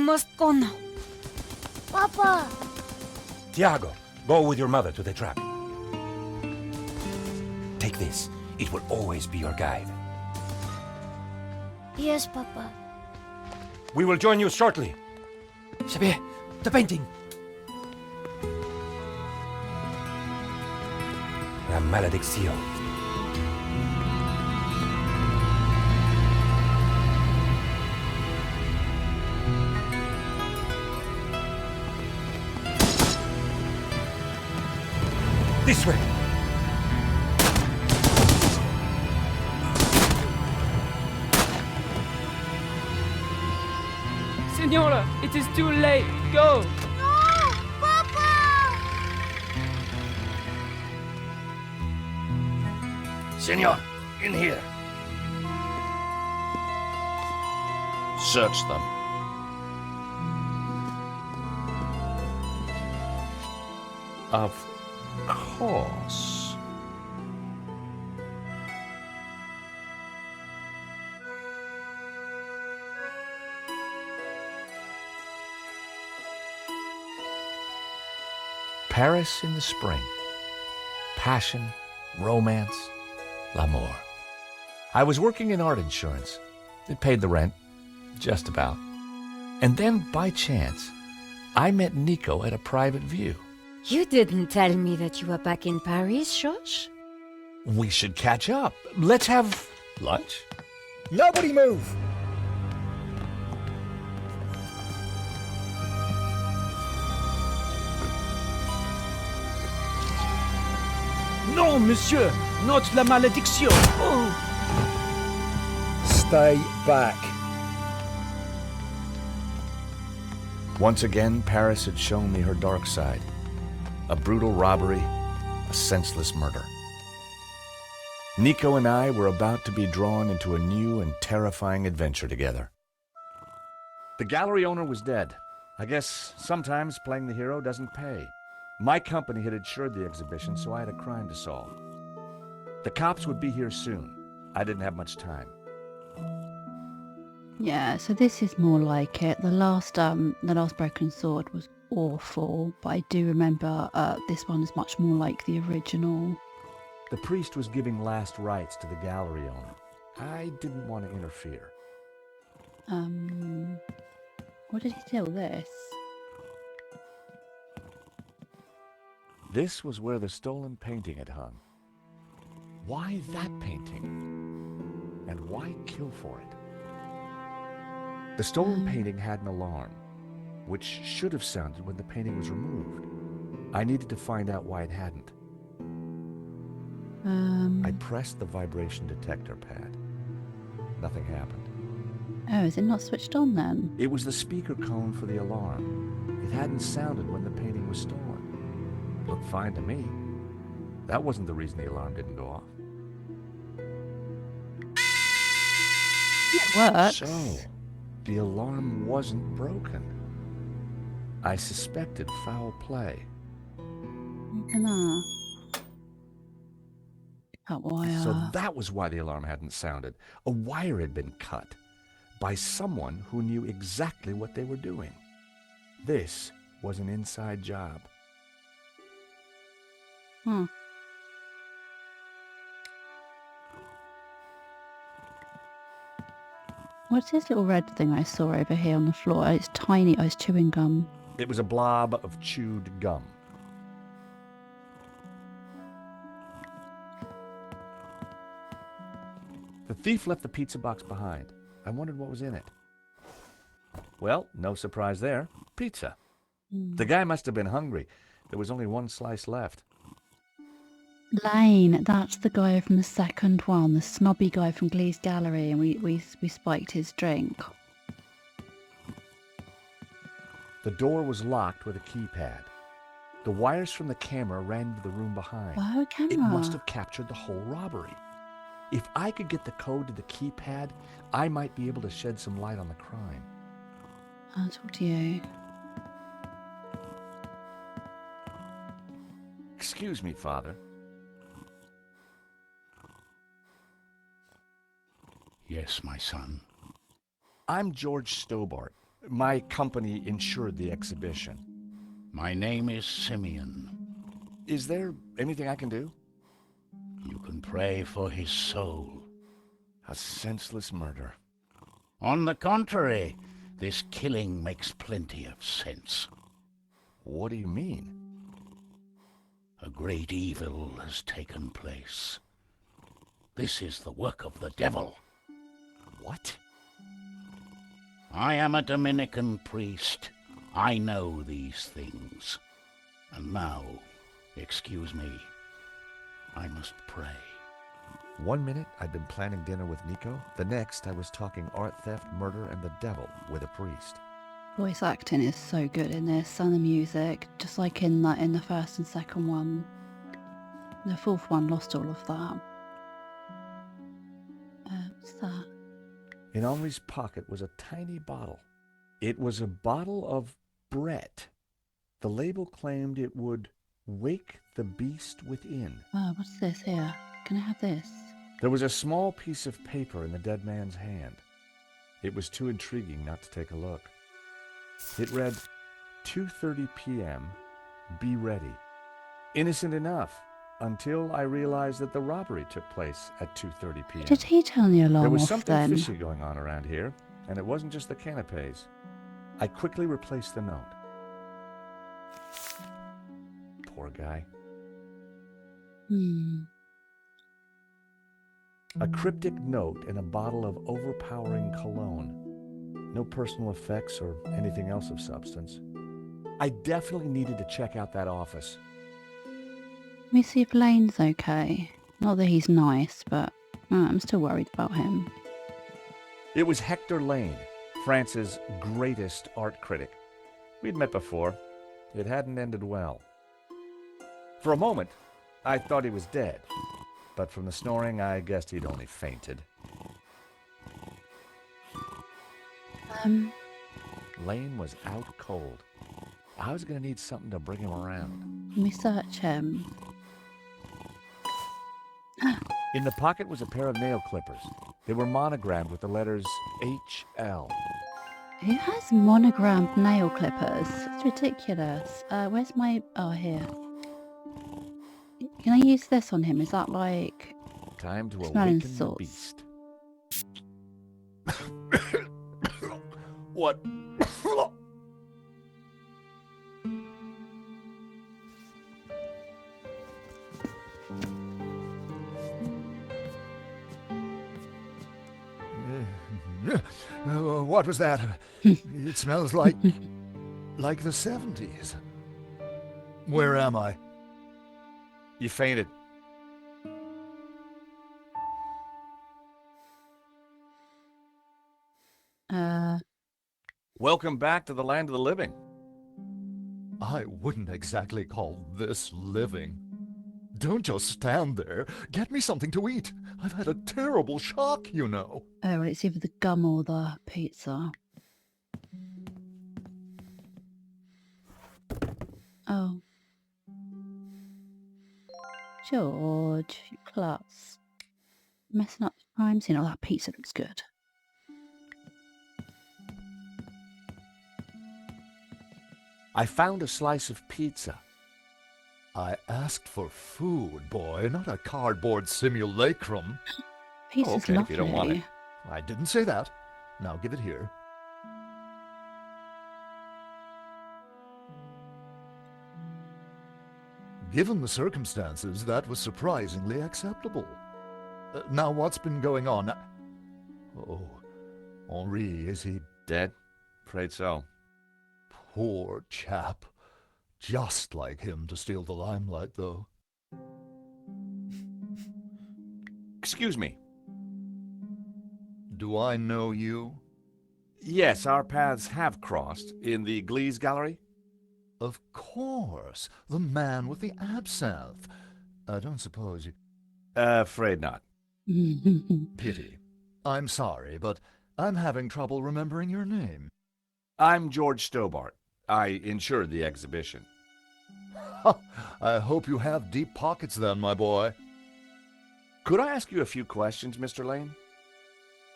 must go now. Papa! Tiago, go with your mother to the trap. Take this. It will always be your guide. Yes, Papa. We will join you shortly. Xavier, the painting. La maledicción. This way. Senora, it is too late. Go! No! Papa! Senor, in here. Search them. Of course. Paris in the spring. Passion, romance, l'amour. I was working in art insurance. It paid the rent, just about. And then, by chance, I met Nico at a private view. You didn't tell me that you were back in Paris, George? We should catch up. Let's have lunch. Nobody move! Non, monsieur! Not la malédiction! Oh. Stay back. Once again, Paris had shown me her dark side. A brutal robbery, a senseless murder. Nico and I were about to be drawn into a new and terrifying adventure together. The gallery owner was dead. I guess sometimes playing the hero doesn't pay. My company had insured the exhibition, so I had a crime to solve. The cops would be here soon. I didn't have much time. Yeah, so this is more like it. The last Broken Sword was awful, but I do remember this one is much more like the original. The priest was giving last rites to the gallery owner. I didn't want to interfere. What did he tell this? This was where the stolen painting had hung. Why that painting? And why kill for it? The stolen painting had an alarm, which should have sounded when the painting was removed. I needed to find out why it hadn't. I pressed the vibration detector pad. Nothing happened. Oh, is it not switched on then? It was the speaker cone for the alarm. It hadn't sounded when the painting was stolen. Looked fine to me. That wasn't the reason the alarm didn't go off. It works. So, the alarm wasn't broken. I suspected foul play. Look at that. That wire. So that was why the alarm hadn't sounded. A wire had been cut by someone who knew exactly what they were doing. This was an inside job. What's this little red thing I saw over here on the floor? It's tiny. Oh, it's chewing gum. It was a blob of chewed gum. The thief left the pizza box behind. I wondered what was in it. Well, no surprise there. Pizza. The guy must have been hungry. There was only one slice left. Lane, that's the guy from the second one, the snobby guy from Glee's Gallery, and we spiked his drink. The door was locked with a keypad. The wires from the camera ran into the room behind. Wow, a camera. It must have captured the whole robbery. If I could get the code to the keypad, I might be able to shed some light on the crime. I'll talk to you. Excuse me, Father. Yes, my son. I'm George Stobart. My company insured the exhibition. My name is Simeon. Is there anything I can do? You can pray for his soul. A senseless murder. On the contrary, this killing makes plenty of sense. What do you mean? A great evil has taken place. This is the work of the devil. What? I am a Dominican priest. I know these things. And now, excuse me, I must pray. 1 minute I'd been planning dinner with Nico. The next I was talking art theft, murder, and the devil with a priest. Voice acting is so good in this, and the music, just like in the first and second one. The fourth one lost all of that. What's that? In Henri's pocket was a tiny bottle. It was a bottle of Brett. The label claimed it would wake the beast within. Oh, what's this here? Can I have this? There was a small piece of paper in the dead man's hand. It was too intriguing not to take a look. It read, 2:30 p.m., be ready. Innocent enough, until I realized that the robbery took place at 2:30 p.m. Did he turn the alarm There was off something then? fishy going on around here, and it wasn't just the canapes. I quickly replaced the note. Poor guy. A cryptic note in a bottle of overpowering cologne. No personal effects or anything else of substance. I definitely needed to check out that office. Let me see if Lane's okay. Not that he's nice, but I'm still worried about him. It was Hector Lane, France's greatest art critic. We'd met before. It hadn't ended well. For a moment, I thought he was dead, but from the snoring, I guessed he'd only fainted. Lane was out cold. I was going to need something to bring him around. Let me search him. In the pocket was a pair of nail clippers. They were monogrammed with the letters HL. Who has monogrammed nail clippers? It's ridiculous. Where's my... Oh, here. Can I use this on him? Is that like... Time to Smelling awaken the salts. beast. What? What was that? It smells like the 70s. Where am I? You fainted. Welcome back to the land of the living. I wouldn't exactly call this living. Don't just stand there. Get me something to eat. I've had a terrible shock, you know. Oh, well, it's either the gum or the pizza. Oh. George, you klutz. Messing up the crime scene. Oh, that pizza looks good. I found a slice of pizza. I asked for food, boy, not a cardboard simulacrum. Pizza's okay, if lovely. you don't want it. I didn't say that. Now give it here. Given the circumstances, that was surprisingly acceptable. Now what's been going on? Oh, Henri, is he Dead? Afraid so. poor chap? Just like him to steal the limelight, though. Excuse me. Do I know you? Yes, our paths have crossed in the Glees Gallery. Of course, the man with the absinthe. I don't suppose you... Afraid not. Pity. I'm sorry, but I'm having trouble remembering your name. I'm George Stobart. I insured the exhibition. I hope you have deep pockets then, my boy. Could I ask you a few questions, Mr. Lane?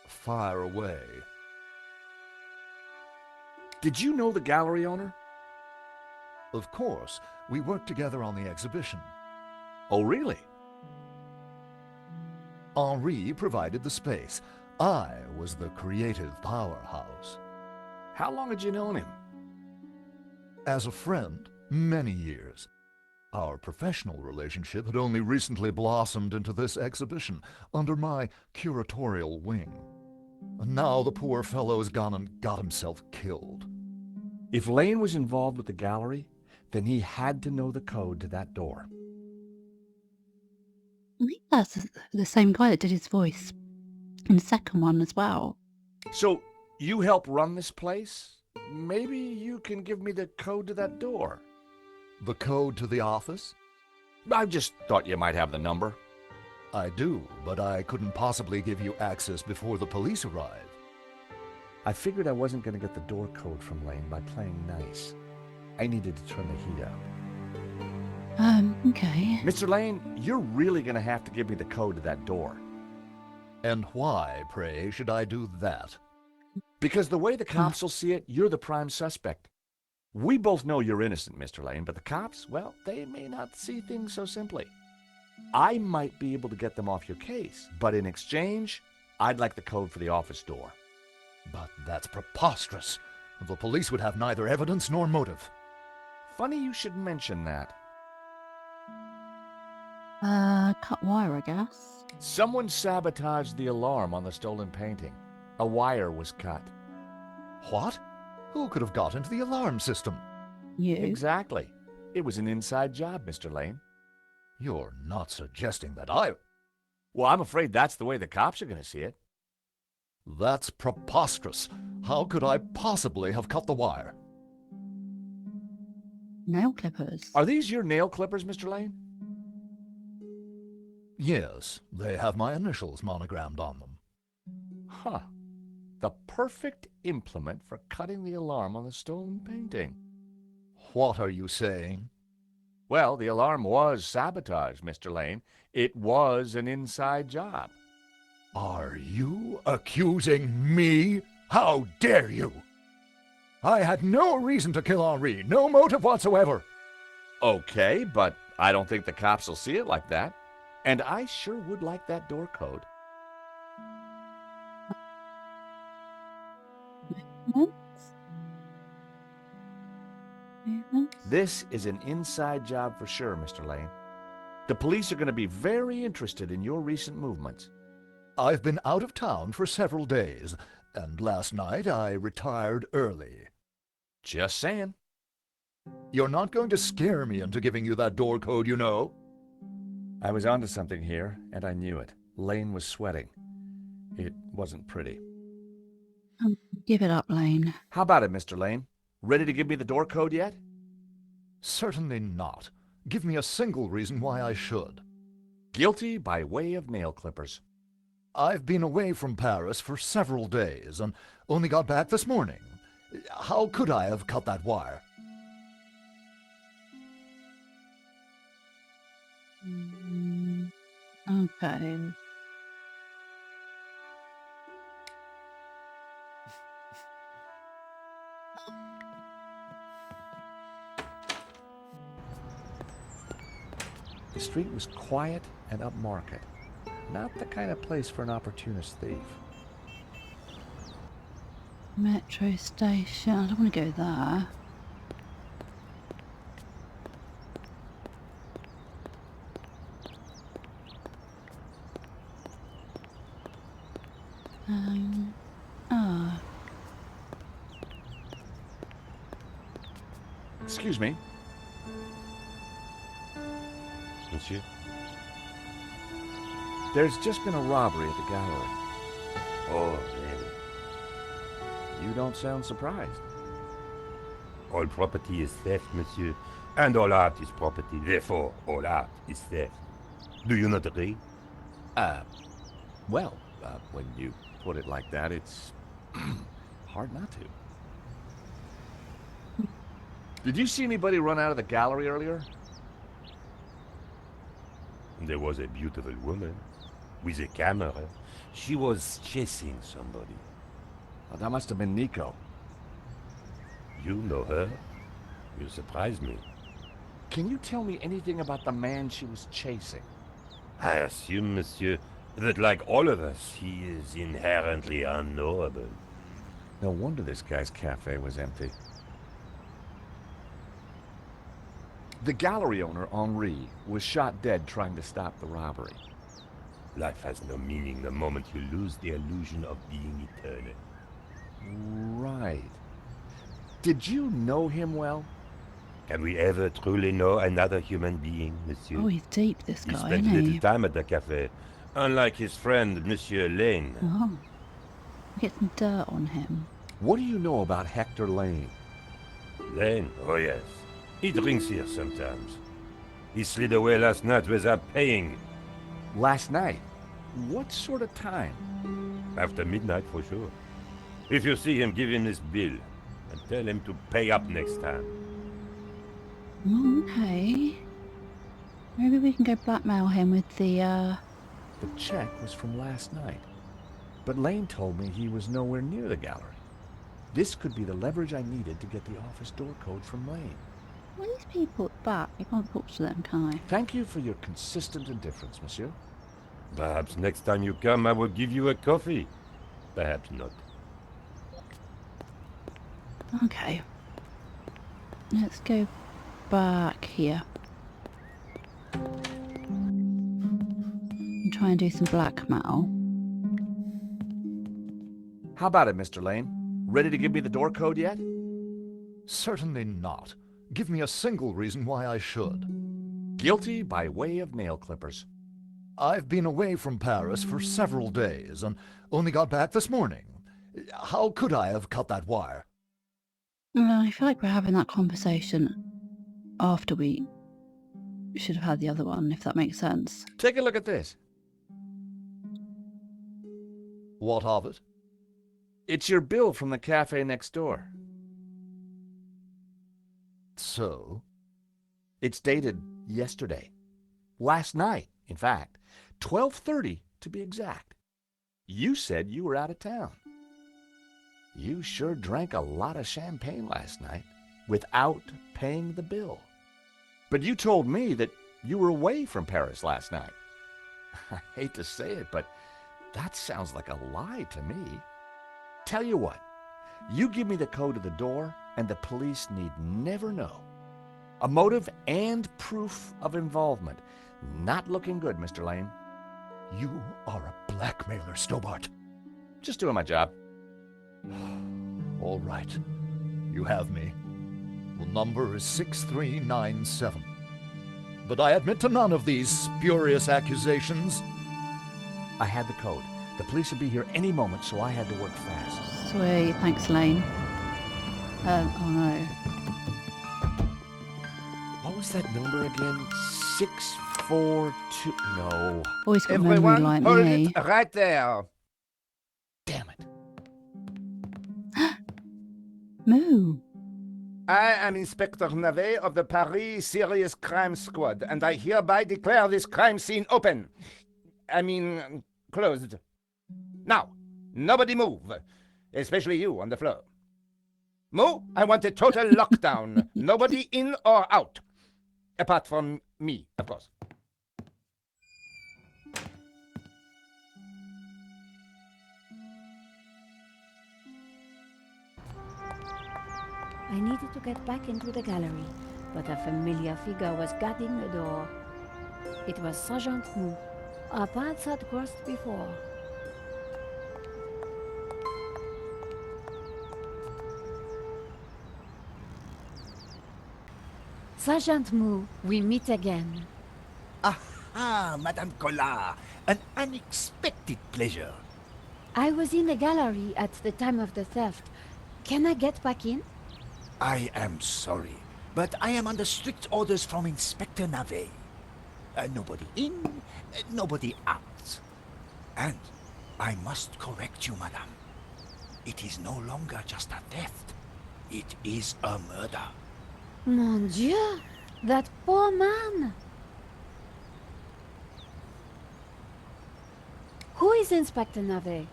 Fire away. Did you know the gallery owner? Of course, we worked together on the exhibition. Oh, really? Henri provided the space. I was the creative powerhouse. How long had you known him? As a friend, many years. Our professional relationship had only recently blossomed into this exhibition, under my curatorial wing. And now the poor fellow's gone and got himself killed. If Lane was involved with the gallery, then he had to know the code to that door. I think that's the same guy that did his voice in the second one as well. So, you help run this place? Maybe you can give me the code to that door. The code to the office? I just thought you might have the number. I do, but I couldn't possibly give you access before the police arrive. I figured I wasn't going to get the door code from Lane by playing nice. I needed to turn the heat up. Okay. Mr. Lane, you're really going to have to give me the code to that door. And why, pray, should I do that? Because the way the cops will see it, you're the prime suspect. We both know you're innocent, Mr. Lane, but the cops, well, they may not see things so simply. I might be able to get them off your case, but in exchange, I'd like the code for the office door. But that's preposterous. The police would have neither evidence nor motive. Funny you should mention that. Cut wire, I guess. Someone sabotaged the alarm on the stolen painting. A wire was cut. What? Who could have got into the alarm system? You. Exactly. It was an inside job, Mr. Lane. You're not suggesting that I... Well, I'm afraid that's the way the cops are going to see it. That's preposterous. How could I possibly have cut the wire? Nail clippers. Are these your nail clippers, Mr. Lane? Yes, they have my initials monogrammed on them. Huh. The perfect implement for cutting the alarm on the stolen painting. What are you saying? Well, the alarm was sabotaged, Mr. Lane. It was an inside job. Are you accusing me? How dare you? I had no reason to kill Henri, no motive whatsoever. Okay, but I don't think the cops will see it like that. And I sure would like that door code. This is an inside job for sure, Mr. Lane. The police are going to be very interested in your recent movements. I've been out of town for several days, and last night I retired early. Just saying. You're not going to scare me into giving you that door code, you know. I was onto something here, and I knew it. Lane was sweating. It wasn't pretty. Give it up, Lane. How about it, Mr. Lane? Ready to give me the door code yet? Certainly not. Give me a single reason why I should. Guilty by way of nail clippers. I've been away from Paris for several days and only got back this morning. How could I have cut that wire? Okay. The street was quiet and upmarket. Not the kind of place for an opportunist thief. Metro station. I don't want to go there. Excuse me. Monsieur? There's just been a robbery at the gallery. Oh, really? You don't sound surprised. All property is theft, monsieur. And all art is property. Therefore, all art is theft. Do you not agree? Well, when you put it like that, it's hard not to. Did you see anybody run out of the gallery earlier? There was a beautiful woman with a camera. She was chasing somebody. Well, that must have been Nico. You know her? You surprise me. Can you tell me anything about the man she was chasing? I assume, monsieur, that like all of us, he is inherently unknowable. No wonder this guy's cafe was empty. The gallery owner, Henri, was shot dead trying to stop the robbery. Life has no meaning the moment you lose the illusion of being eternal. Right. Did you know him well? Can we ever truly know another human being, monsieur? Oh, he's deep, this He guy, spent isn't little he? time at the cafe, unlike his friend, Monsieur Lane. Oh. Get some dirt on him. What do you know about Hector Lane? Lane? Oh yes. He drinks here sometimes. He slid away last night without paying. Last night? What sort of time? After midnight, for sure. If you see him, give him this bill, and tell him to pay up next time. Okay. Maybe we can go blackmail him with the, The check was from last night. But Lane told me he was nowhere near the gallery. This could be the leverage I needed to get the office door code from Lane. What are these people at the back? I can't talk to them, can I? Thank you for your consistent indifference, monsieur. Perhaps next time you come, I will give you a coffee. Perhaps not. Okay. Let's go back here. And try and do some blackmail. How about it, Mr. Lane? Ready to give me the door code yet? Certainly not. Give me a single reason why I should. Guilty by way of nail clippers. I've been away from Paris for several days and only got back this morning. How could I have cut that wire? I feel like we're having that conversation after we should have had the other one, if that makes sense. Take a look at this. What of it? It's your bill from the cafe next door. So? It's dated yesterday. Last night, in fact. 12:30 to be exact. You said you were out of town. You sure drank a lot of champagne last night without paying the bill. But you told me that you were away from Paris last night. I hate to say it, but that sounds like a lie to me. Tell you what, you give me the code to the door and the police need never know. A motive and proof of involvement. Not looking good, Mr. Lane. You are a blackmailer, Stobart. Just doing my job. All right. You have me. The number is 6397. But I admit to none of these spurious accusations. I had the code. The police would be here any moment, so I had to work fast. Sweet, thanks Lane. Oh no. What was that number again? 642... No. Always got memory like me. right there. Damn it. Moo. I am Inspector Navet of the Paris Serious Crime Squad, and I hereby declare this crime scene open. Closed. Now, nobody move, especially you on the floor. Mo, I want a total lockdown. Nobody in or out. Apart from me, of course. I needed to get back into the gallery, but a familiar figure was guarding the door. It was Sergeant Mou. Our paths had crossed before. Sergeant Mou, we meet again. Ah, Madame Collard, an unexpected pleasure. I was in the gallery at the time of the theft. Can I get back in? I am sorry, but I am under strict orders from Inspector Navet. Nobody in, nobody out. And I must correct you, madame. It is no longer just a theft. It is a murder. Mon Dieu! That poor man! Who is Inspector Navet?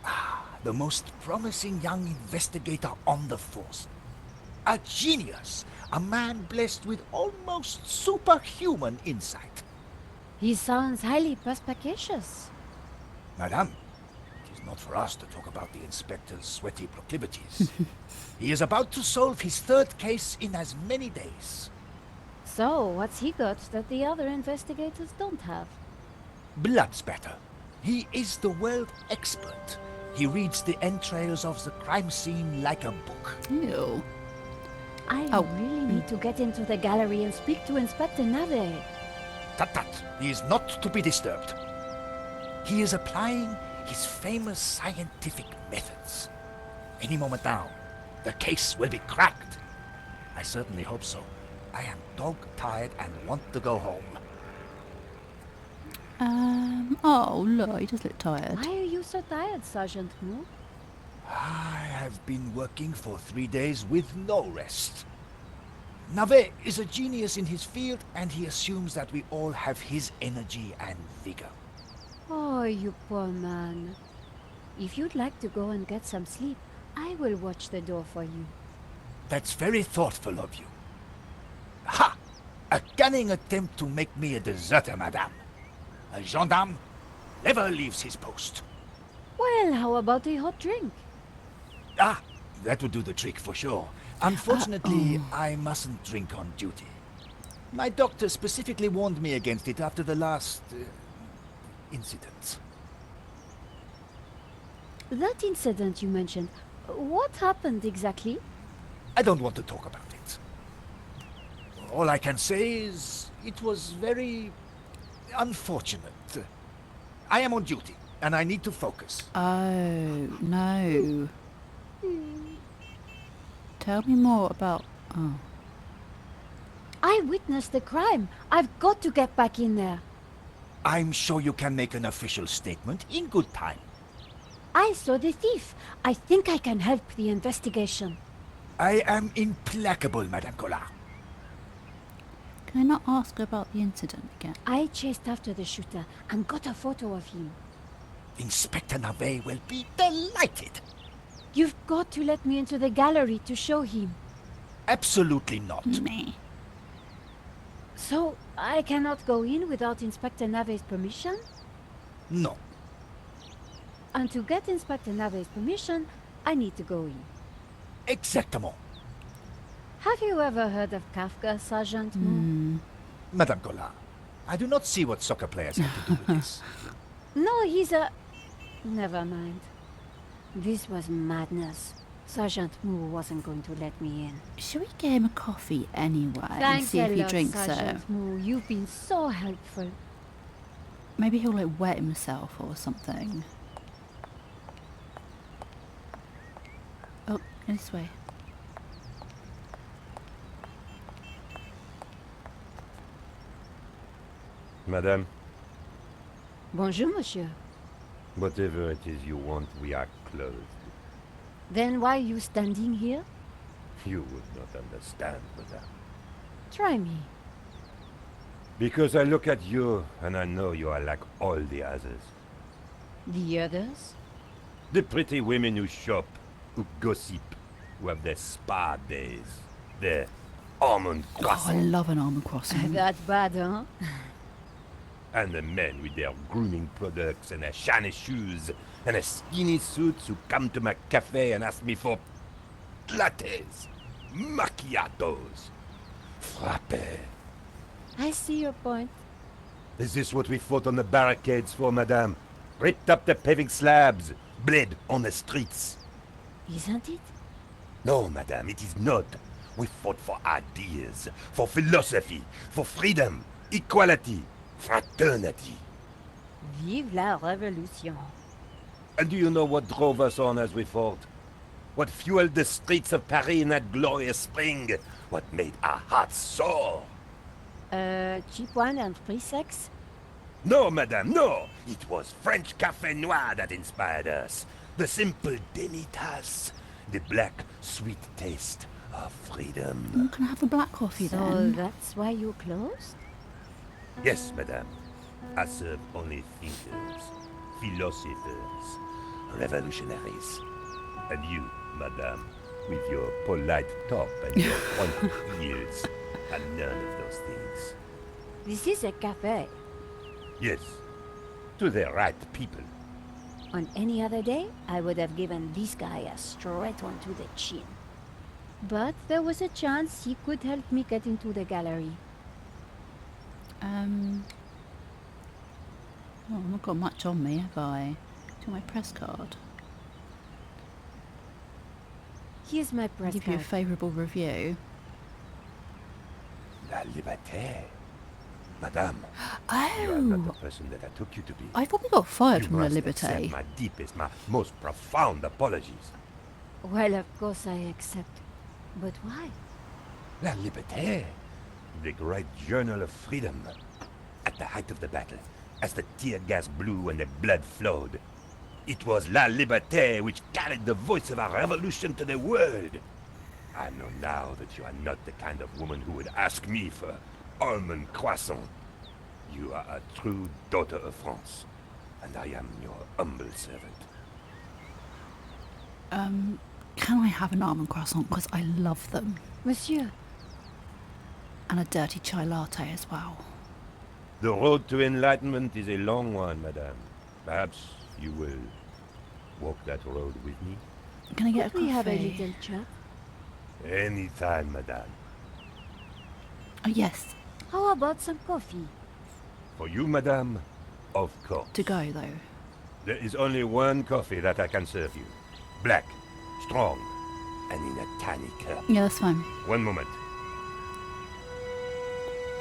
Ah, the most promising young investigator on the force. A genius. A man blessed with almost superhuman insight. He sounds highly perspicacious. Madame, it is not for us to talk about the inspector's sweaty proclivities. He is about to solve his third case in as many days. So, what's he got that the other investigators don't have? Blood spatter. He is the world expert. He reads the entrails of the crime scene like a book. Ew. I really need to get into the gallery and speak to Inspector Nave. Tut. He is not to be disturbed. He is applying his famous scientific methods. Any moment now, the case will be cracked. I certainly hope so. I am dog-tired and want to go home. Oh, look, he does look tired. Why are you so tired, Sergeant Moo? I have been working for 3 days with no rest. Nave is a genius in his field, and he assumes that we all have his energy and vigor. Oh, you poor man. If you'd like to go and get some sleep, I will watch the door for you. That's very thoughtful of you. Ha! A cunning attempt to make me a deserter, madame. A gendarme never leaves his post. Well, how about a hot drink? Ah, that would do the trick for sure. Unfortunately, I mustn't drink on duty. My doctor specifically warned me against it after the last incident. That incident you mentioned, what happened exactly? I don't want to talk about it. All I can say is it was very unfortunate. I am on duty, and I need to focus. Oh, no. Tell me more about... Oh. I witnessed the crime. I've got to get back in there. I'm sure you can make an official statement in good time. I saw the thief. I think I can help the investigation. I am implacable, Madame Collard. Can I not ask about the incident again? I chased after the shooter and got a photo of him. Inspector Nave will be delighted. You've got to let me into the gallery to show him. Absolutely not. Me. So, I cannot go in without Inspector Nave's permission? No. And to get Inspector Nave's permission, I need to go in. Exactement. Have you ever heard of Kafka, Sergeant Moo? Madame Collard, I do not see what soccer players have to do with this. No, he's a... Never mind. This was madness. Sergeant Moo wasn't going to let me in. Should we get him a coffee anyway and Thanks see a if he lot, drinks Sergeant it? Moo. You've been so helpful. Maybe he'll like wet himself or something. Oh, this way. Madame, Bonjour, monsieur. whatever it is you want, we are closed. Then why are you standing here? You would not understand, madame. Try me. Because I look at you, and I know you are like all the others. The others? The pretty women who shop, who gossip, who have their spa days, their almond Oh, I croissant, love an almond croissant. That bad, huh? and the men with their grooming products and their shiny shoes and their skinny suits who come to my cafe and ask me for lattes, macchiatos, frappes. I see your point. Is this what we fought on the barricades for, madame? Ripped up the paving slabs, bled on the streets. Isn't it? No, madame, it is not. We fought for ideas, for philosophy, for freedom, equality, fraternity. Vive la révolution. And do you know what drove us on as we fought? What fueled the streets of Paris in that glorious spring? What made our hearts soar? Cheap wine and free sex? No, madame, no! It was French Café Noir that inspired us. The simple demi-tasse. The black, sweet taste of freedom. Can I have a black coffee So then? that's why you closed? Yes, madame. I serve only thinkers, philosophers, revolutionaries. And you, madame, with your polite top and your pointed heels, and none of those things. This is a cafe. Yes, to the right people. On any other day, I would have given this guy a straight one to the chin. But there was a chance he could help me get into the gallery. Oh, I've not got much on me, have I? To my press card. Here's my press Give you a card. favourable review. La liberté. Madame, you are not the Oh! person that I took you to be. I probably got fired You from La must accept Liberté. my deepest, my most profound apologies. Well, of course I accept. But why? La Liberté, the great journal of freedom. At the height of the battle, as the tear gas blew and the blood flowed, it was La Liberté which carried the voice of our revolution to the world. I know now that you are not the kind of woman who would ask me for almond croissant. You are a true daughter of France, and I am your humble servant. Can I have an almond croissant? Because I love them. Monsieur, And a dirty chai latte as well. The road to enlightenment is a long one, madame. Perhaps you will walk that road with me? Can I get could a we have a coffee? little chat? Anytime, madame. Oh, yes. How about some coffee? For you, madame, of course. To go, though. There is only one coffee that I can serve you. Black, strong, and in a tiny cup. Yeah, that's fine. One moment.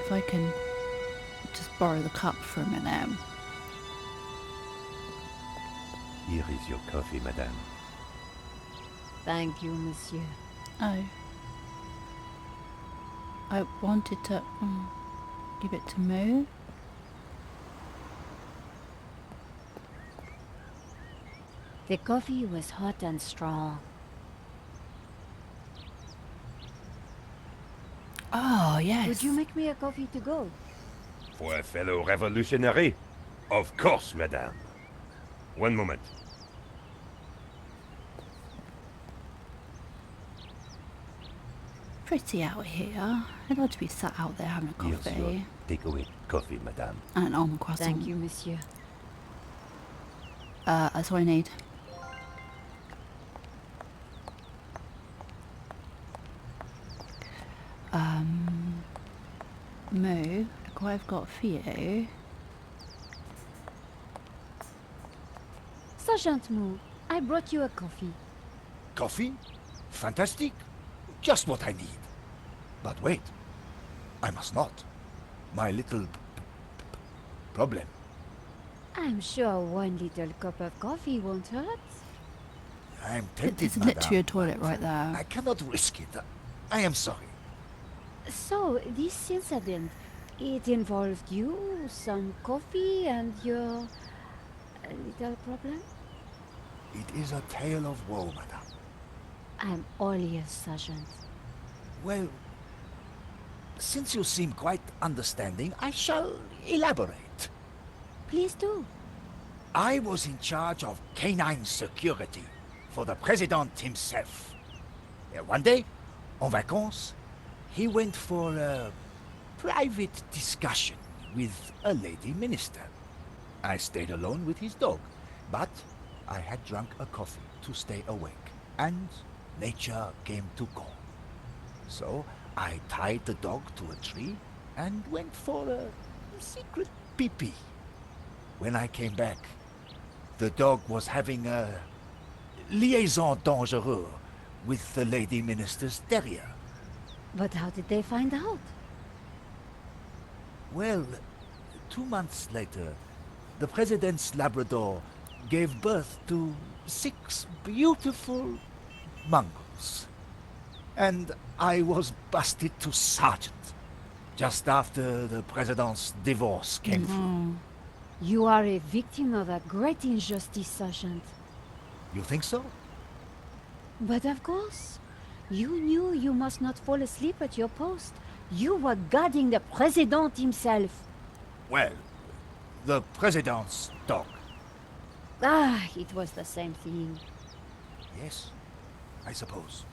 If I can just borrow the cup for a minute. Here is your coffee, madame. Thank you, monsieur. Oh. I wanted to give it to Moo. The coffee was hot and strong. Oh, yes. Would you make me a coffee to go? For a fellow revolutionary? Of course, madame. One moment. Pretty out here. I'd like to be sat out there having a Here's your coffee. takeaway coffee, madame. And an almond croissant. Thank you, monsieur. That's all I need. Moo, look what I've got for you. Sergeant Moo, I brought you a coffee. Coffee? Fantastic. Just what I need. But wait. I must not. My little problem. I'm sure one little cup of coffee won't hurt. I'm tempted, There's a lid to madame, your toilet but right there. I cannot risk it. I am sorry. So, this incident, it involved you, some coffee, and your little problem? It is a tale of woe, madame. I'm all ears, Sergeant. Well, since you seem quite understanding, I shall elaborate. Please do. I was in charge of canine security for the president himself. One day, en vacances, he went for a private discussion with a lady minister. I stayed alone with his dog, but I had drunk a coffee to stay awake, and nature came to call. So I tied the dog to a tree and went for a secret pee-pee. When I came back, the dog was having a liaison dangereuse with the lady minister's terrier. But how did they find out? Well, 2 months later, the president's Labrador gave birth to 6 beautiful mongrels. And I was busted to sergeant just after the president's divorce came through. You are a victim of a great injustice, Sergeant. You think so? But of course, you knew you must not fall asleep at your post. You were guarding the president himself. Well, the president's dog. Ah, it was the same thing. Yes, I suppose.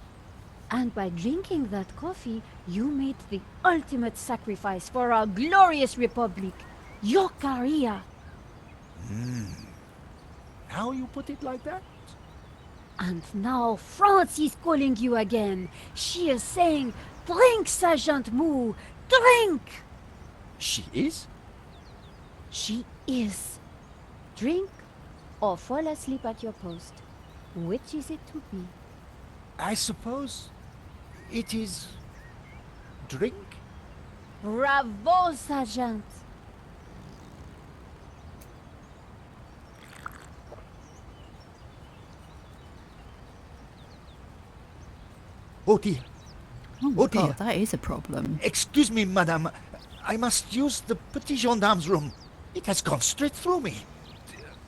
And by drinking that coffee, you made the ultimate sacrifice for our glorious republic, your career. Now you put it like that? And now France is calling you again. She is saying, drink, Sergeant Moo, drink! She is? She is. Drink or fall asleep at your post. Which is it to be? I suppose it is drink? Bravo, Sergeant! Oh dear. Oh my Oh dear. god, that is a problem. Excuse me, madame. I must use the petit gendarme's room. It has gone straight through me.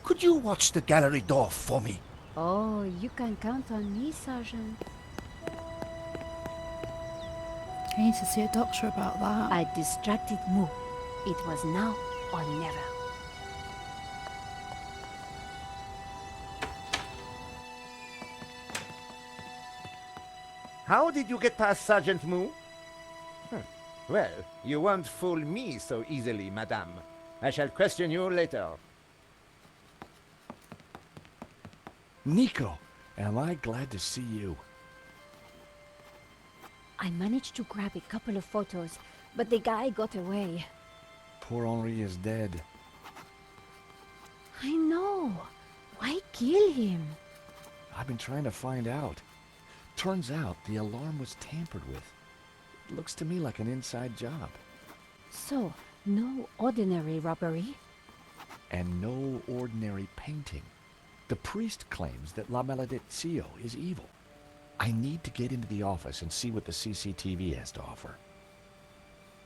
Could you watch the gallery door for me? Oh, you can count on me, Sergeant. I need to see a doctor about that. I distracted Moo. It was now or never. How did you get past Sergeant Moo? Well, you won't fool me so easily, madame. I shall question you later. Nico, am I glad to see you. I managed to grab a couple of photos, but the guy got away. Poor Henri is dead. I know. Why kill him? I've been trying to find out. Turns out the alarm was tampered with. It looks to me like an inside job. So, no ordinary robbery? And no ordinary painting. The priest claims that La Maledizio is evil. I need to get into the office and see what the CCTV has to offer.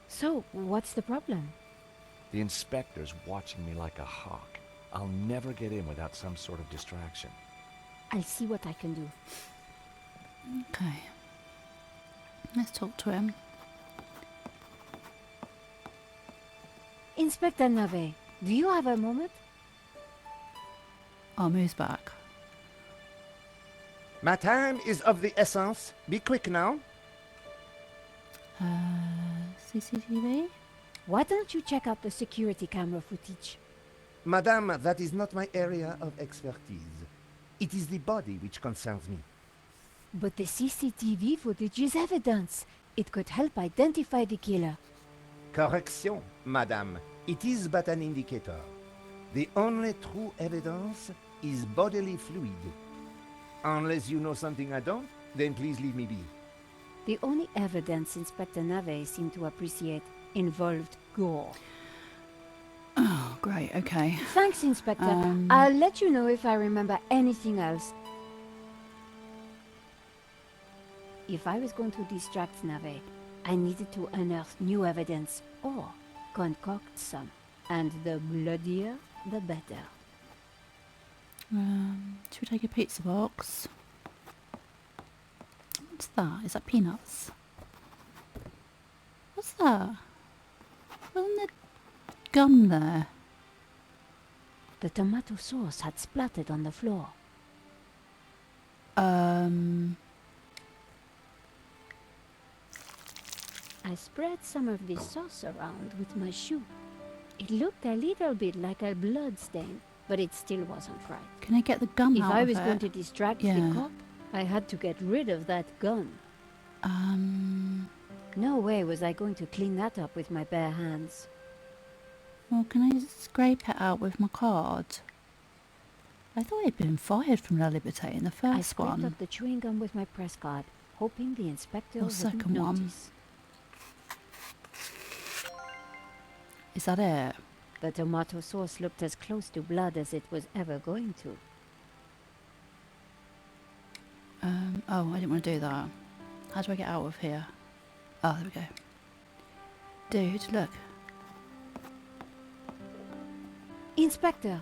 So, what's the problem? The inspector's watching me like a hawk. I'll never get in without some sort of distraction. I'll see what I can do. Okay. Let's talk to him. Inspector Nave, do you have a moment? I'll move back. My time is of the essence. Be quick now. CCTV? Why don't you check out the security camera footage? Madame, that is not my area of expertise. It is the body which concerns me. But the CCTV footage is evidence. It could help identify the killer. Correction, madame. It is but an indicator. The only true evidence is bodily fluid. Unless you know something I don't, then please leave me be. The only evidence Inspector Nave seemed to appreciate involved gore. Oh, great, okay. Thanks, Inspector. I'll let you know if I remember anything else. If I was going to distract Nave, I needed to unearth new evidence or concoct some. And the bloodier, the better. Should we take a pizza box? What's that? Is that peanuts? What's that? Wasn't there gum there? The tomato sauce had splattered on the floor. I spread some of this sauce around with my shoe. It looked a little bit like a blood stain, but it still wasn't right. Can I get the gum If out I of was it? going to distract the cop, I had to get rid of that gun. No way was I going to clean that up with my bare hands. Well, can I scrape it out with my card? I thought I'd been fired from La Liberté in the I first scraped one. up the chewing gum with my press card, hoping the inspector Or wouldn't second one. notice. Is that it? The tomato sauce looked as close to blood as it was ever going to. Oh, I didn't want to do that. How do I get out of here? Oh, there we go. Dude, look. Inspector!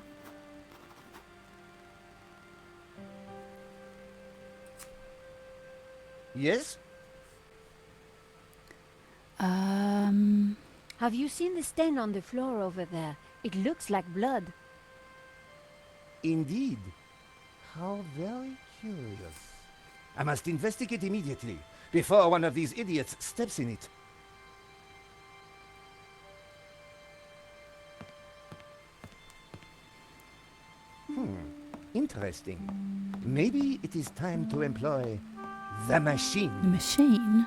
Yes? Have you seen the stain on the floor over there? It looks like blood. Indeed. How very curious. I must investigate immediately. before one of these idiots steps in it. Interesting. Maybe it is time to employ the machine. The machine?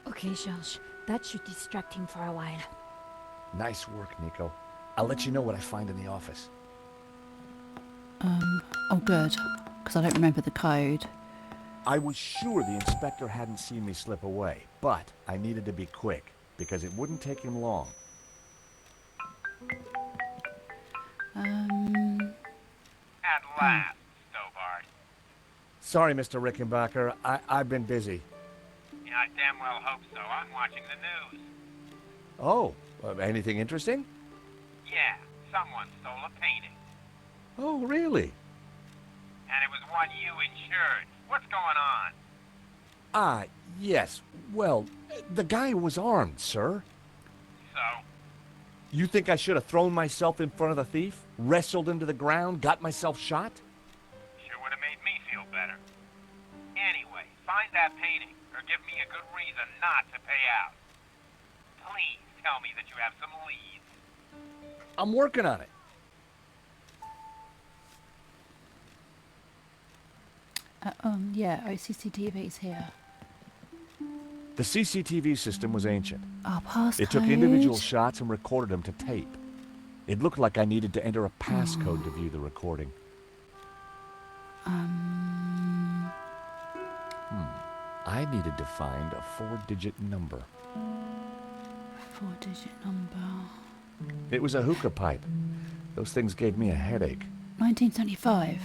Okay, George, that should distract him for a while. Nice work, Nico. I'll let you know what I find in the office. Oh good, because I don't remember the code. I was sure the inspector hadn't seen me slip away, but I needed to be quick, because it wouldn't take him long. At last, Stobart. Sorry, Mr. Rickenbacker. I've been busy. Yeah, I damn well hope so. I'm watching the news. Oh, anything interesting? Yeah, someone stole a painting. Oh, really? And it was one you insured. What's going on? Ah, yes. Well, the guy was armed, sir. So? You think I should have thrown myself in front of the thief, wrestled him to the ground, got myself shot? Sure would have made me feel better. Anyway, find that painting, or give me a good reason not to pay out. Please tell me that you have some leads. I'm working on it. Yeah, CCTV's here. The CCTV system was ancient. Oh, passcode. It took individual shots and recorded them to tape. It looked like I needed to enter a passcode to view the recording. I needed to find a 4-digit number. 4-digit number. It was a hookah pipe. Those things gave me a headache. 1975.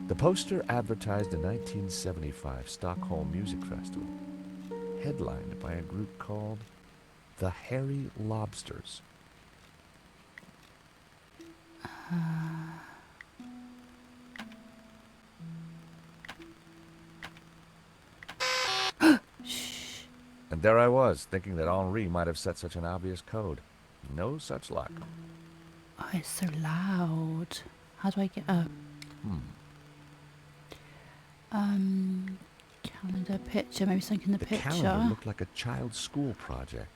The poster advertised a 1975 Stockholm Music Festival, headlined by a group called the Hairy Lobsters. And there I was, thinking that Henri might have set such an obvious code. No such luck. Oh, it's so loud. How do I get up? Calendar picture, maybe something in the picture. The calendar looked like a child's school project.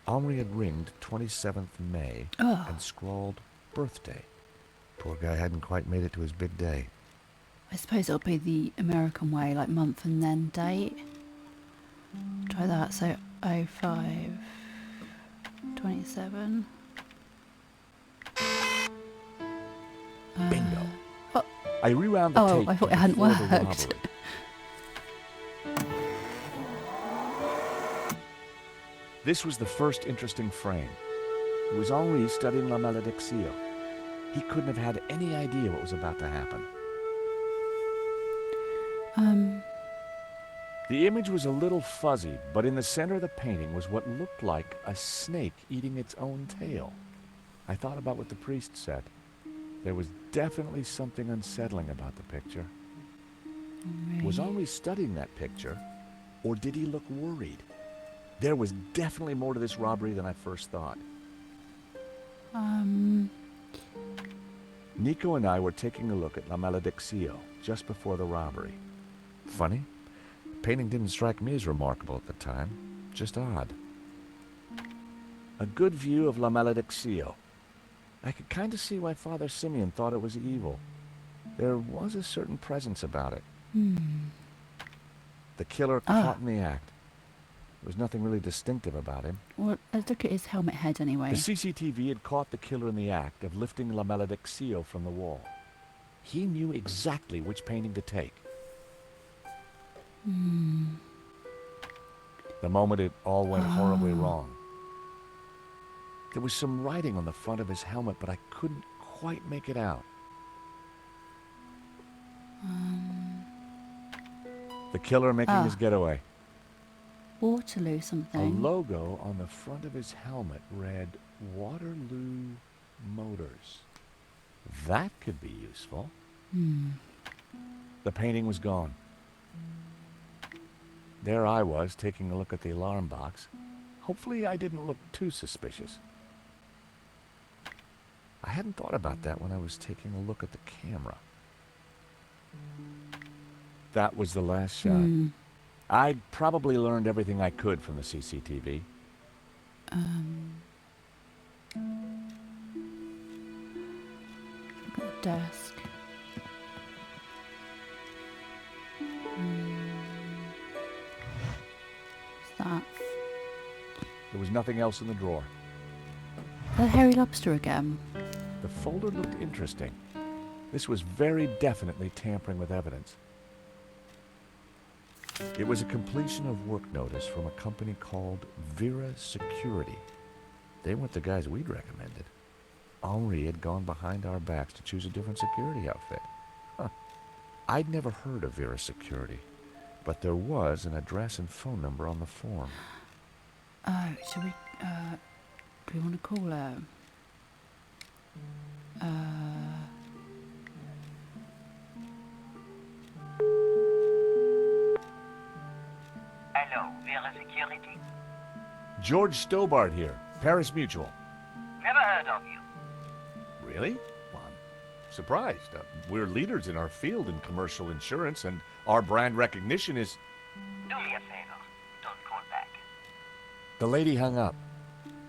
Henri had ringed 27th May and scrawled birthday. Poor guy hadn't quite made it to his big day. I suppose it'll be the American way, like month and then date. Try that, so 05 27. Bingo. What? I rewound the tape. I thought it hadn't before the worked. robbery. This was the first interesting frame. It was Henri studying La Malédiction. He couldn't have had any idea what was about to happen. The image was a little fuzzy, but in the center of the painting was what looked like a snake eating its own tail. I thought about what the priest said. There was definitely something unsettling about the picture. Was Henri studying that picture, or did he look worried? There was definitely more to this robbery than I first thought. Nico and I were taking a look at La Malédiction just before the robbery. Funny, the painting didn't strike me as remarkable at the time, just odd. A good view of La Malédiction. I could kind of see why Father Simeon thought it was evil. There was a certain presence about it. The killer caught in the act. There was nothing really distinctive about him. Well, let's look at his helmet head anyway. The CCTV had caught the killer in the act of lifting La Malédiction from the wall. He knew exactly which painting to take. The moment it all went horribly wrong. There was some writing on the front of his helmet, but I couldn't quite make it out. The killer making his getaway. Waterloo A something. logo on the front of his helmet read Waterloo Motors. That could be useful. The painting was gone. There I was, taking a look at the alarm box. Hopefully I didn't look too suspicious. I hadn't thought about that when I was taking a look at the camera. That was the last shot. I probably learned everything I could from the CCTV. Got a desk. What's that? There was nothing else in the drawer. The hairy lobster again. The folder looked interesting. This was very definitely tampering with evidence. It was a completion of work notice from a company called Vera Security. They weren't the guys we'd recommended. Henri had gone behind our backs to choose a different security outfit. Huh. I'd never heard of Vera Security, but there was an address and phone number on the form. Oh, shall we, do we want to call her? Hello, Vera Security? George Stobart here, Paris Mutual. Never heard of you. Really? Well, I'm surprised. We're leaders in our field in commercial insurance, and our brand recognition is... Do me a favor. Don't call back. The lady hung up.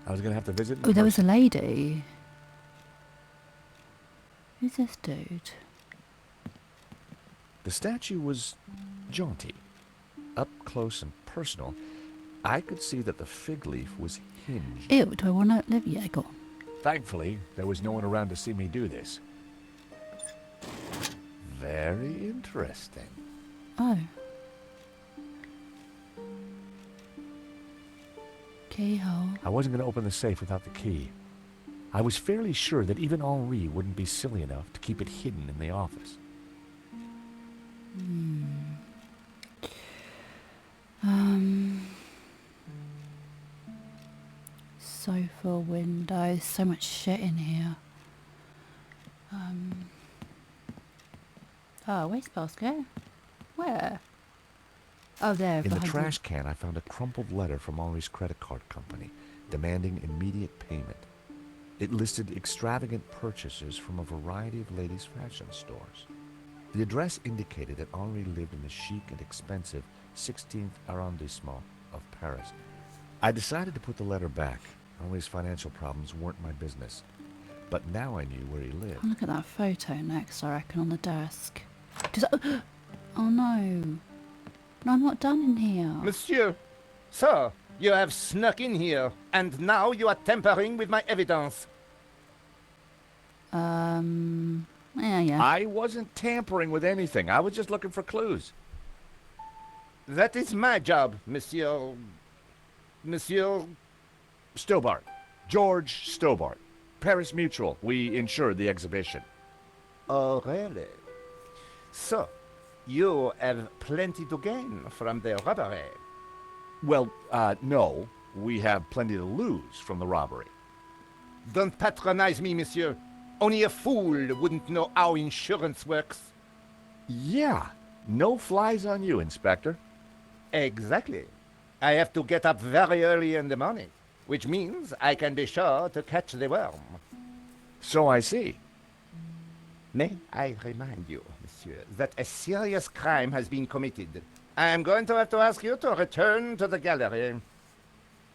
I was going to have to visit... Oh, there was a lady. Who's this dude? The statue was jaunty. Up close and personal, I could see that the fig leaf was hinged. Ew, do I want to live? Yeah, go on. Thankfully, there was no one around to see me do this. Very interesting. Oh. Keyhole. I wasn't going to open the safe without the key. I was fairly sure that even Henri wouldn't be silly enough to keep it hidden in the office. Sofa, windows, so much shit in here. Oh, wastebasket? Where? Oh, there. In the behind trash can, I found a crumpled letter from Henri's credit card company, demanding immediate payment. It listed extravagant purchases from a variety of ladies' fashion stores. The address indicated that Henri lived in the chic and expensive 16th arrondissement of Paris. I decided to put the letter back. Henri's financial problems weren't my business. But now I knew where he lived. I'll look at that photo next, I reckon, on the desk. Oh no. No, I'm not done in here. Monsieur, sir, you have snuck in here, and now you are tampering with my evidence. Yeah. I wasn't tampering with anything. I was just looking for clues. That is my job, Monsieur Stobart. George Stobart. Paris Mutual. We insured the exhibition. Oh, really? So, you have plenty to gain from the robbery. Well, no. We have plenty to lose from the robbery. Don't patronize me, monsieur. Only a fool wouldn't know how insurance works. Yeah. No flies on you, Inspector. Exactly. I have to get up very early in the morning, which means I can be sure to catch the worm. So I see. May I remind you, monsieur, that a serious crime has been committed. I am going to have to ask you to return to the gallery.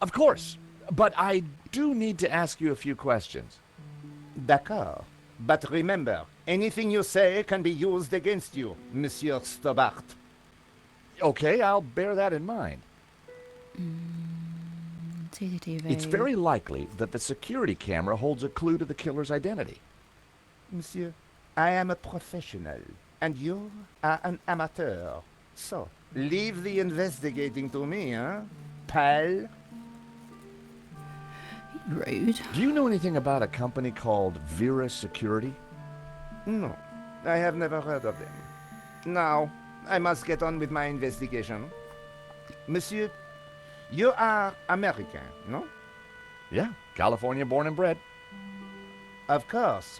Of course. But I do need to ask you a few questions. D'accord. But remember, anything you say can be used against you, Monsieur Stobart. Okay, I'll bear that in mind. CCTV. It's very likely that the security camera holds a clue to the killer's identity. Monsieur, I am a professional, and you are an amateur. So, leave the investigating to me, huh, pal? Rude. Do you know anything about a company called Vera Security? No, I have never heard of them. Now, I must get on with my investigation. Monsieur, you are American, no? Yeah, California born and bred. Of course.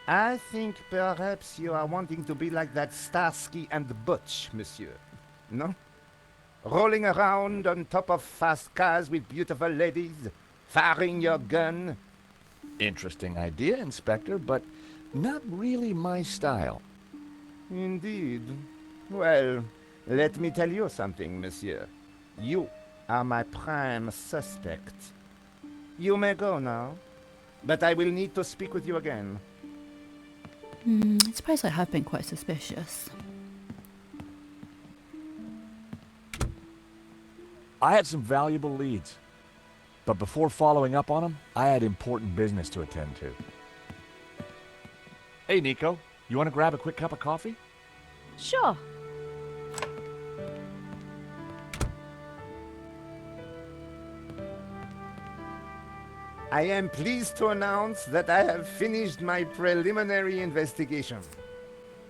I think perhaps you are wanting to be like that Starsky and Butch, monsieur. No? Rolling around on top of fast cars with beautiful ladies, firing your gun. Interesting idea, Inspector, but not really my style. Indeed. Well, Let me tell you something, monsieur. You are my prime suspect. You may go now, but I will need to speak with you again. I suppose I have been quite suspicious. I had some valuable leads. But before following up on them, I had important business to attend to. Hey, Nico, you want to grab a quick cup of coffee? Sure. I am pleased to announce that I have finished my preliminary investigation.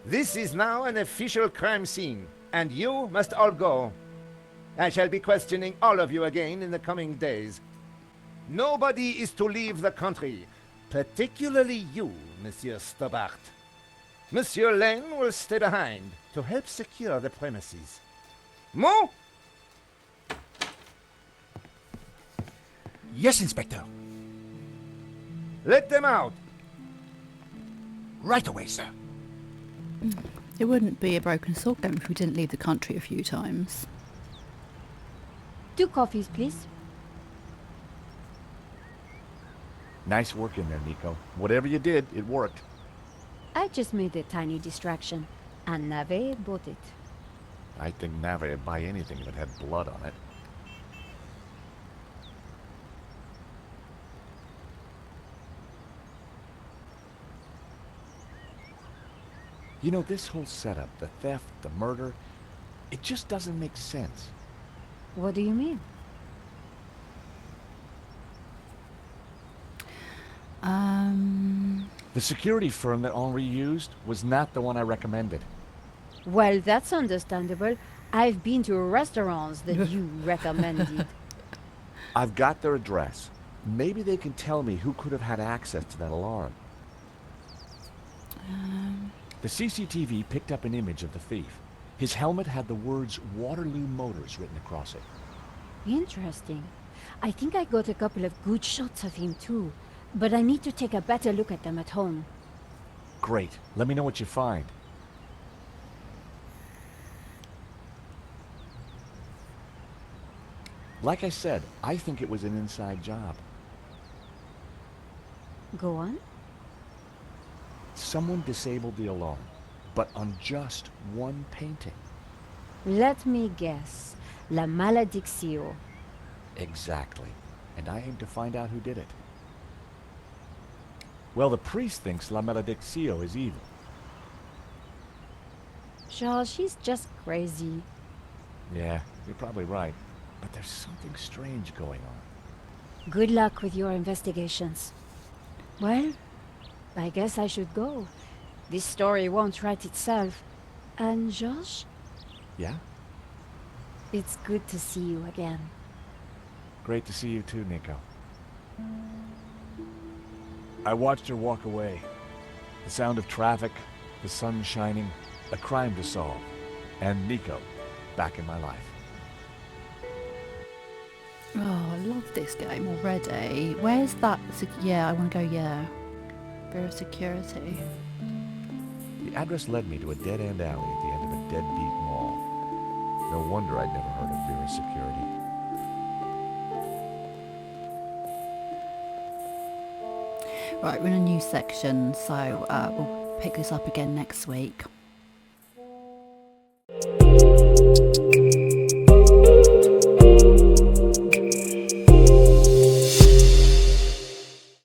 This is now an official crime scene, and you must all go. I shall be questioning all of you again in the coming days. Nobody is to leave the country, particularly you, Monsieur Stobart. Monsieur Lane will stay behind to help secure the premises. Mo? Yes, Inspector. Let them out. Right away, sir. It wouldn't be a broken sword game if we didn't leave the country a few times. 2 coffees, please. Nice work in there, Nico. Whatever you did, it worked. I just made a tiny distraction, and Nave bought it. I think Nave would buy anything if it had blood on it. You know, this whole setup, the theft, the murder, it just doesn't make sense. What do you mean? The security firm that Henri used was not the one I recommended. Well, that's understandable. I've been to restaurants that you recommended. I've got their address. Maybe they can tell me who could have had access to that alarm. The CCTV picked up an image of the thief. His helmet had the words Waterloo Motors written across it. Interesting. I think I got a couple of good shots of him too, but I need to take a better look at them at home. Great. Let me know what you find. Like I said, I think it was an inside job. Go on. Someone disabled the alarm, but on just one painting. Let me guess. La Maledictio. Exactly. And I aim to find out who did it. Well, the priest thinks La Maledictio is evil. George, she's just crazy. Yeah, you're probably right. But there's something strange going on. Good luck with your investigations. Well, I guess I should go. This story won't write itself. And George? Yeah? It's good to see you again. Great to see you too, Nico. I watched her walk away. The sound of traffic, the sun shining, a crime to solve, and Nico back in my life. Oh, I love this game already. Where's that? Yeah, I want to go, yeah. Bureau Security. The address led me to a dead-end alley at the end of a deadbeat mall. No wonder I'd never heard of Bureau Security. Right, we're in a new section, so we'll pick this up again next week.